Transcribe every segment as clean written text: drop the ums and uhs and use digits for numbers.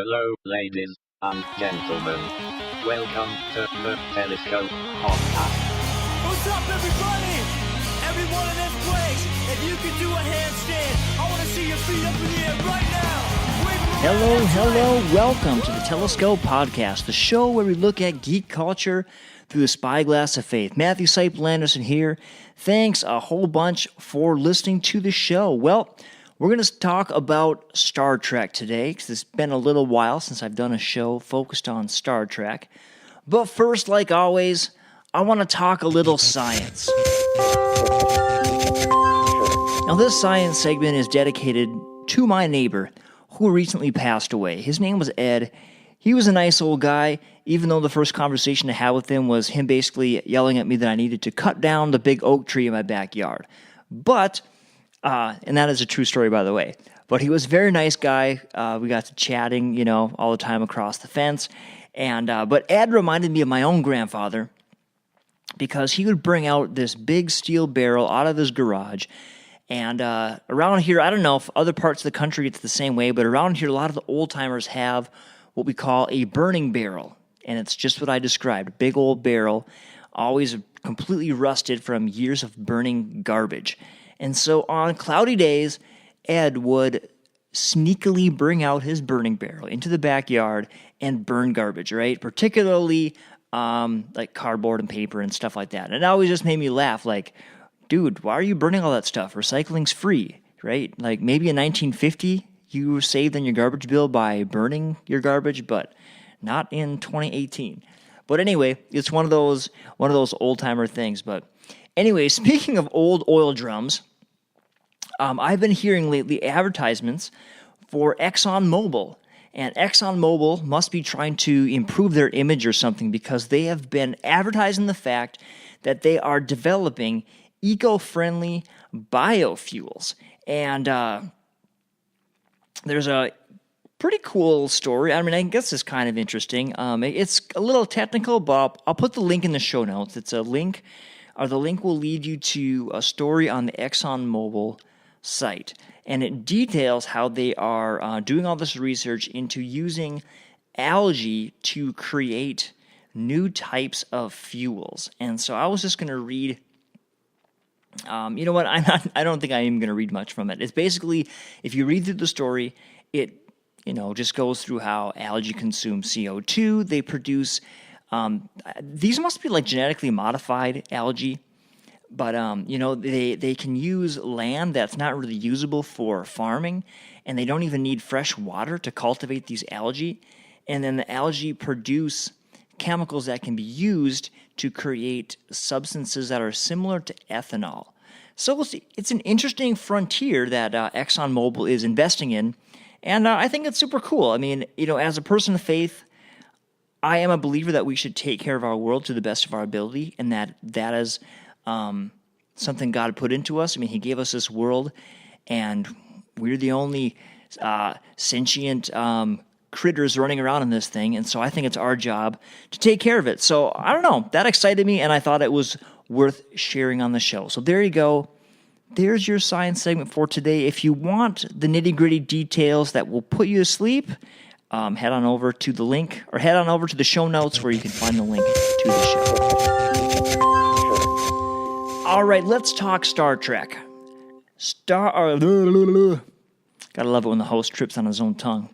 Hello, ladies and gentlemen. Welcome to the Telescope Podcast. What's up, everybody? Everyone in this place, if you can do a handstand, I want to see your feet up in the air right now. Wave them around. Welcome to the Telescope Podcast, the show where we look at geek culture through the spyglass of faith. Matthew Seipel Anderson here. Thanks a whole bunch for listening to the show. Well, we're going to talk about Star Trek today, because it's been a little while since I've done a show focused on Star Trek. But first, like always, I want to talk a little science. Now, this science segment is dedicated to my neighbor who recently passed away. His name was Ed. He was a nice old guy, even though the first conversation I had with him was him basically yelling at me that I needed to cut down the big oak tree in my backyard. And that is a true story, by the way. But he was a very nice guy. We got to chatting, all the time across the fence. But Ed reminded me of my own grandfather, because he would bring out this big steel barrel out of his garage. And around here, I don't know if other parts of the country it's the same way, but around here, a lot of the old-timers have what we call a burning barrel. And it's just what I described, a big old barrel, always completely rusted from years of burning garbage. And so on cloudy days, Ed would sneakily bring out his burning barrel into the backyard and burn garbage, right? Particularly like cardboard and paper and stuff like that. And it always just made me laugh, like, dude, why are you burning all that stuff? Recycling's free, right? Like maybe in 1950 you saved on your garbage bill by burning your garbage, but not in 2018. But anyway, it's one of those old-timer things. But anyway, speaking of old oil drums, I've been hearing lately advertisements for ExxonMobil. And ExxonMobil must be trying to improve their image or something, because they have been advertising the fact that they are developing eco-friendly biofuels. And there's a pretty cool story. I mean, I guess it's kind of interesting. It's a little technical, but I'll put the link in the show notes. It's a link, or the link will lead you to a story on the ExxonMobil site. And it details how they are doing all this research into using algae to create new types of fuels. And so I was just going to read. You know what? I don't think I am going to read much from it. It's basically, if you read through the story, it just goes through how algae consume CO2. They produce these must be like genetically modified algae. But, they can use land that's not really usable for farming, and they don't even need fresh water to cultivate these algae. And then the algae produce chemicals that can be used to create substances that are similar to ethanol. So it's an interesting frontier that ExxonMobil is investing in, and I think it's super cool. I mean, as a person of faith, I am a believer that we should take care of our world to the best of our ability, and that is something God put into us. I mean, He gave us this world, and we're the only sentient critters running around in this thing, and so I think it's our job to take care of it. So, I don't know, that excited me, and I thought it was worth sharing on the show. So there you go. There's your science segment for today. If you want the nitty-gritty details that will put you to sleep, head on over to the link, or head on over to the show notes where you can find the link to the show. All right, let's talk Star Trek. Gotta love it when the host trips on his own tongue.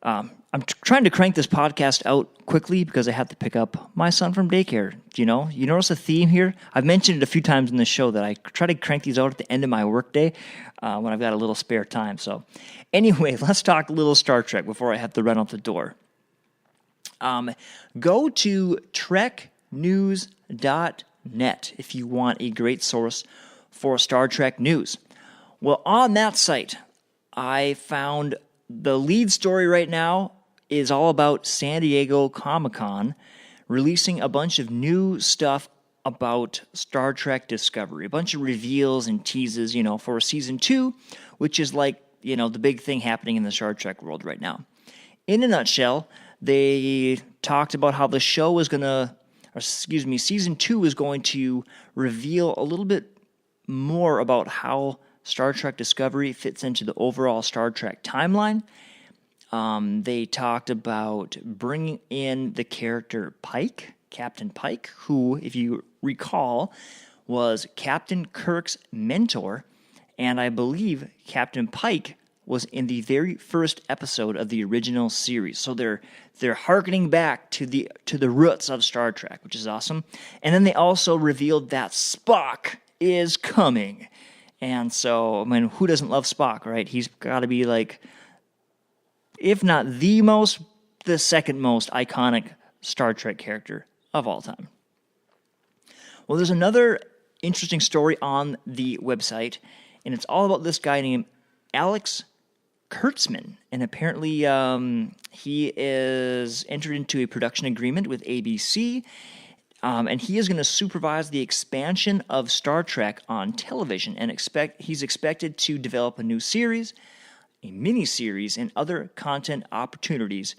I'm trying to crank this podcast out quickly because I have to pick up my son from daycare. You notice a theme here? I've mentioned it a few times in the show that I try to crank these out at the end of my workday when I've got a little spare time. So anyway, let's talk a little Star Trek before I have to run out the door. Go to treknews.net if you want a great source for Star Trek news. Well, on that site, I found the lead story right now is all about San Diego Comic-Con releasing a bunch of new stuff about Star Trek Discovery, a bunch of reveals and teases, for season 2, which is like, the big thing happening in the Star Trek world right now. In a nutshell, they talked about how the show is season 2 is going to reveal a little bit more about how Star Trek Discovery fits into the overall Star Trek timeline. They talked about bringing in the character Pike, Captain Pike, who, if you recall, was Captain Kirk's mentor, and I believe Captain Pike was in the very first episode of the original series. So they're hearkening back to the roots of Star Trek, which is awesome. And then they also revealed that Spock is coming. And so, I mean, who doesn't love Spock, right? He's got to be like, if not the second most iconic Star Trek character of all time. Well, there's another interesting story on the website, and it's all about this guy named Alex Kurtzman. And apparently he is entered into a production agreement with ABC, and he is going to supervise the expansion of Star Trek on television, and he's expected to develop a new series, a mini-series, and other content opportunities,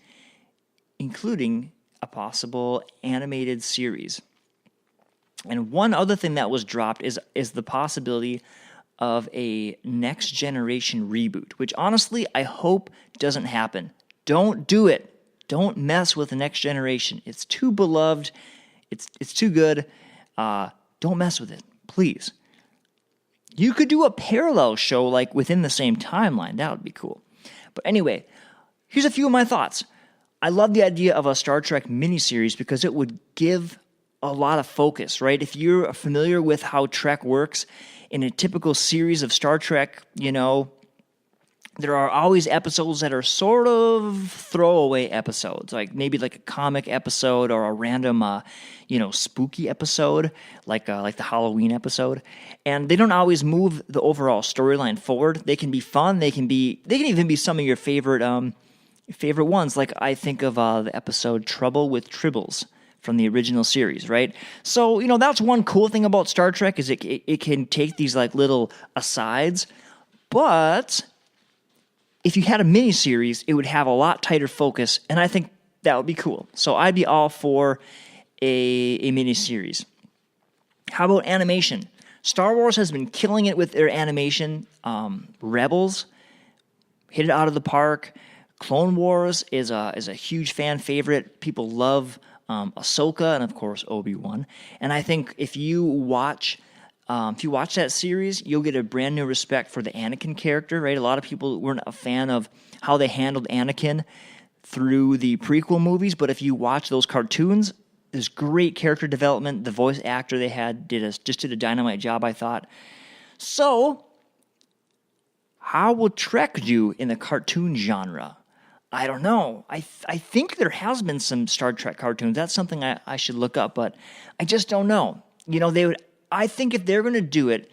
including a possible animated series. And one other thing that was dropped is the possibility of a Next Generation reboot, which honestly I hope doesn't happen. Don't do it. Don't mess with the Next Generation. It's too beloved. It's too good. Don't mess with it, please. You could do a parallel show like within the same timeline. That would be cool. But anyway, here's a few of my thoughts. I love the idea of a Star Trek miniseries because it would give a lot of focus, right? If you're familiar with how Trek works, in a typical series of Star Trek, you know, there are always episodes that are sort of throwaway episodes, like maybe like a comic episode or a random, spooky episode, like the Halloween episode. And they don't always move the overall storyline forward. They can be fun. They can even be some of your favorite ones. Like I think of the episode Trouble with Tribbles from the original series, right? So, that's one cool thing about Star Trek is it can take these like little asides, but if you had a mini-series, it would have a lot tighter focus, and I think that would be cool. So I'd be all for a mini-series. How about animation? Star Wars has been killing it with their animation. Rebels hit it out of the park. Clone Wars is a huge fan favorite. People love Ahsoka and, of course, Obi-Wan. And I think if you watch that series, you'll get a brand new respect for the Anakin character, right? A lot of people weren't a fan of how they handled Anakin through the prequel movies, but if you watch those cartoons, there's great character development. The voice actor they had did a dynamite job, I thought. So, how will Trek do in the cartoon genre? I don't know. I think there has been some Star Trek cartoons. That's something I should look up, but I just don't know. I think if they're going to do it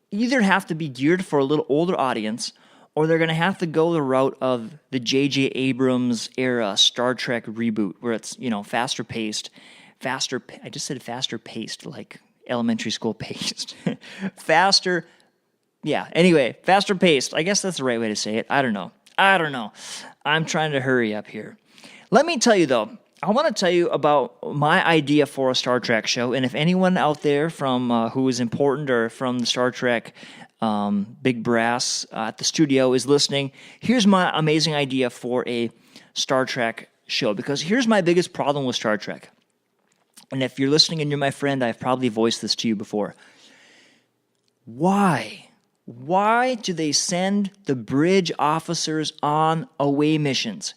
either have to be geared for a little older audience, or they're going to have to go the route of the J.J. Abrams era Star Trek reboot, where it's, faster paced. I just said faster paced, like elementary school paced. Faster paced. I guess that's the right way to say it. I don't know. I'm trying to hurry up here. Let me tell you, though, I want to tell you about my idea for a Star Trek show, and if anyone out there from who is important or from the Star Trek big brass at the studio is listening, here's my amazing idea for a Star Trek show, because here's my biggest problem with Star Trek. And if you're listening and you're my friend, I've probably voiced this to you before. Why? Why do they send the bridge officers on away missions?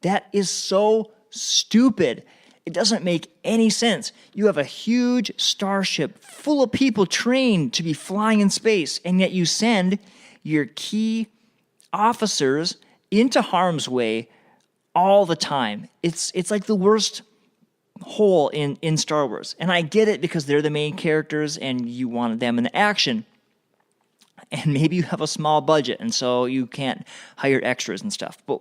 That is so stupid. It doesn't make any sense. You have a huge starship full of people trained to be flying in space, and yet you send your key officers into harm's way all the time. It's like the worst hole in Star Wars. And I get it because they're the main characters and you wanted them in action. And maybe you have a small budget, and so you can't hire extras and stuff. But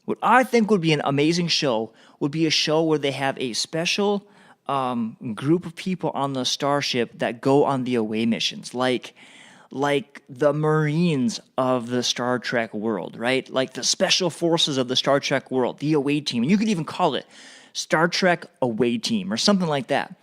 what I think would be an amazing show would be a show where they have a special group of people on the starship that go on the away missions, like the Marines of the Star Trek world, right? Like the special forces of the Star Trek world, the away team. And you could even call it Star Trek Away Team or something like that.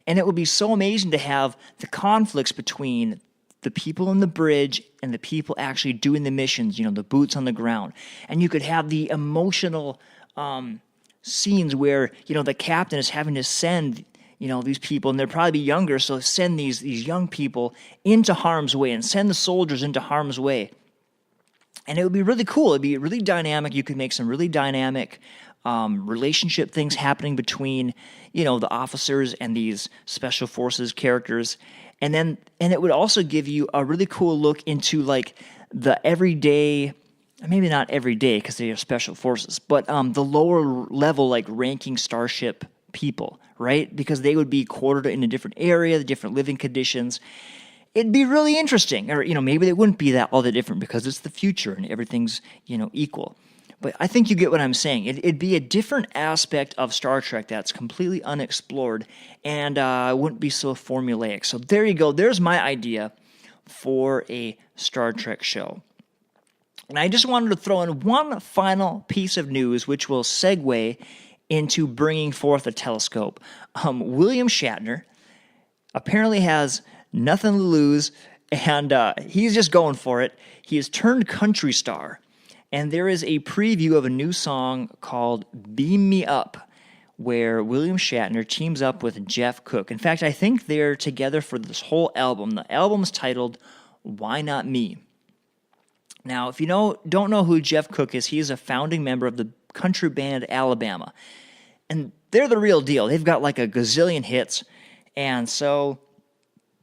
And it would be so amazing to have the conflicts between the people in the bridge and the people actually doing the missions, the boots on the ground. And you could have the emotional scenes where, the captain is having to send, these people, and they're probably younger, so send these young people into harm's way and send the soldiers into harm's way. And it would be really cool. It'd be really dynamic. You could make some really dynamic relationship things happening between, the officers and these special forces characters. And it would also give you a really cool look into like the everyday, maybe not every day because they are special forces, but the lower level, like ranking starship people, right? Because they would be quartered in a different area, the different living conditions. It'd be really interesting. Or, maybe it wouldn't be all that different because it's the future and everything's, equal. But I think you get what I'm saying. It'd be a different aspect of Star Trek that's completely unexplored and wouldn't be so formulaic. So there you go. There's my idea for a Star Trek show. And I just wanted to throw in one final piece of news, which will segue into bringing forth a telescope. William Shatner apparently has nothing to lose, and he's just going for it. He has turned country star. And there is a preview of a new song called Beam Me Up, where William Shatner teams up with Jeff Cook. In fact, I think they're together for this whole album. The album's titled Why Not Me? Now, if you don't know who Jeff Cook is, he is a founding member of the country band Alabama. And they're the real deal. They've got like a gazillion hits. And so,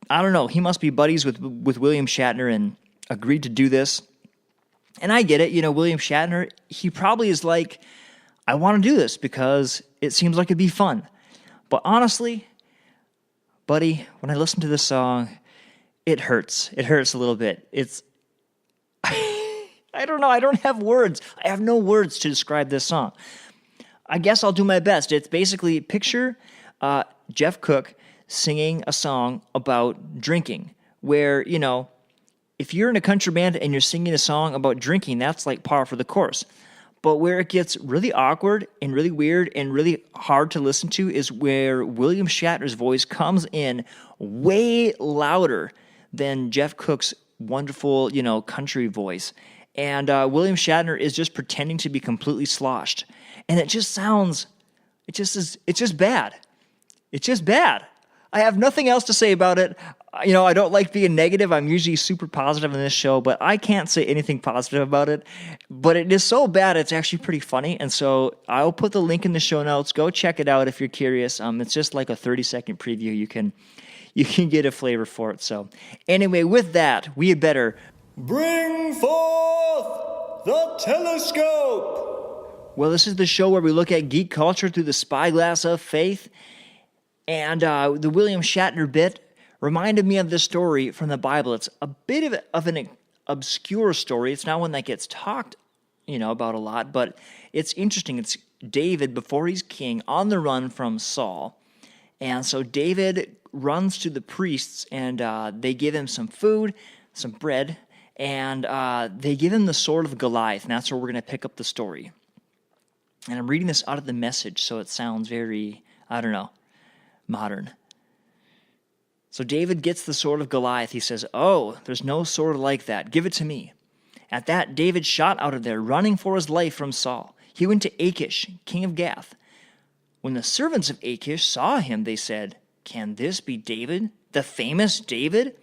I don't know, he must be buddies with William Shatner and agreed to do this. And I get it, William Shatner, he probably is like, I want to do this because it seems like it'd be fun. But honestly, buddy, when I listen to this song, it hurts. It hurts a little bit. It's, I don't know, I don't have words. I have no words to describe this song. I guess I'll do my best. It's basically, picture Jeff Cook singing a song about drinking, where, if you're in a country band and you're singing a song about drinking, that's like par for the course. But where it gets really awkward and really weird and really hard to listen to is where William Shatner's voice comes in way louder than Jeff Cook's wonderful, country voice. And William Shatner is just pretending to be completely sloshed. And it just sounds, it's just bad. It's just bad. I have nothing else to say about it. I don't like being negative. I'm usually super positive in this show, but I can't say anything positive about it. But it is so bad, it's actually pretty funny. And so I'll put the link in the show notes. Go check it out if you're curious. It's just like a 30-second preview. You can get a flavor for it. So anyway, with that, we had better Bring forth the telescope. Well, this is the show where we look at geek culture through the spyglass of faith. And the William Shatner bit reminded me of this story from the Bible. It's a bit of an obscure story. It's not one that gets talked, about a lot, but it's interesting. It's David, before he's king, on the run from Saul. And so David runs to the priests, and they give him some food, some bread, and they give him the sword of Goliath, and that's where we're going to pick up the story. And I'm reading this out of the Message, so it sounds very, modern. So David gets the sword of Goliath. He says, "Oh, there's no sword like that. Give it to me." At that, David shot out of there, running for his life from Saul. He went to Achish, king of Gath. When the servants of Achish saw him, they said, "Can this be David, the famous David?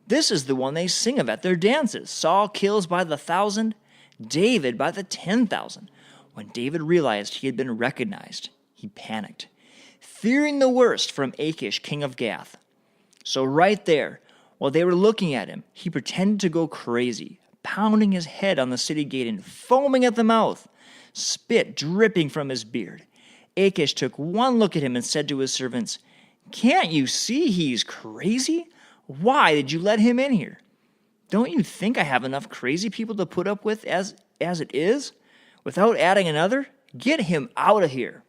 This is the one they sing of at their dances. Saul kills by the 1,000, David by the 10,000. When David realized he had been recognized, he panicked, fearing the worst from Achish, king of Gath. So right there, while they were looking at him, he pretended to go crazy, pounding his head on the city gate and foaming at the mouth, spit dripping from his beard. Achish took one look at him and said to his servants, "Can't you see he's crazy? Why did you let him in here? Don't you think I have enough crazy people to put up with as it is? Without adding another? Get him out of here."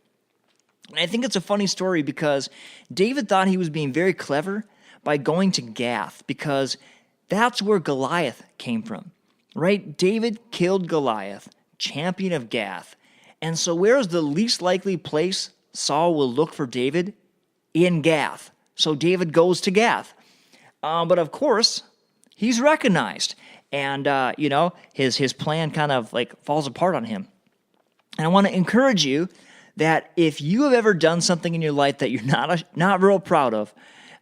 And I think it's a funny story because David thought he was being very clever by going to Gath, because that's where Goliath came from, right? David killed Goliath, champion of Gath. And so where's the least likely place Saul will look for David? In Gath. So David goes to Gath. But of course, he's recognized. And, his plan kind of like falls apart on him. And I want to encourage you that if you have ever done something in your life that you're not real proud of,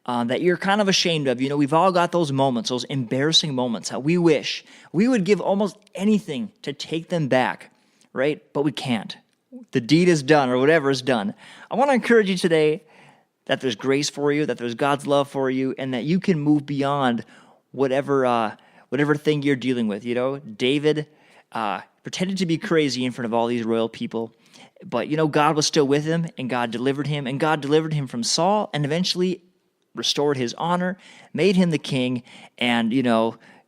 that you're kind of ashamed of, we've all got those moments, those embarrassing moments, how we wish we would give almost anything to take them back, right? But we can't. The deed is done, or whatever is done. I want to encourage you today that there's grace for you, that there's God's love for you, and that you can move beyond whatever thing you're dealing with. David pretended to be crazy in front of all these royal people, but God was still with him, and God delivered him from Saul, and eventually restored his honor, made him the king, and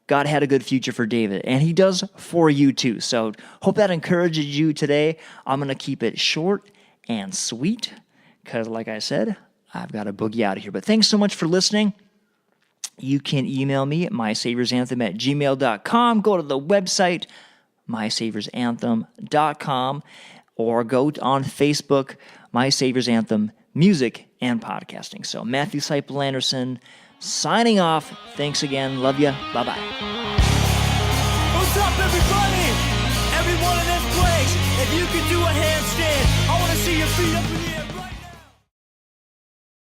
God had a good future for David, and he does for you too. So hope that encourages you today. I'm going to keep it short and sweet because, like I said, I've got to boogie out of here. But thanks so much for listening. You can email me at mysaviorsanthem@gmail.com. Go to the website, mysaviorsanthem.com, or go on Facebook, My Savior's Anthem Music and Podcasting. So Matthew Seipel Anderson signing off. Thanks again. Love you. Bye-bye. What's up, everybody? Everyone in this place.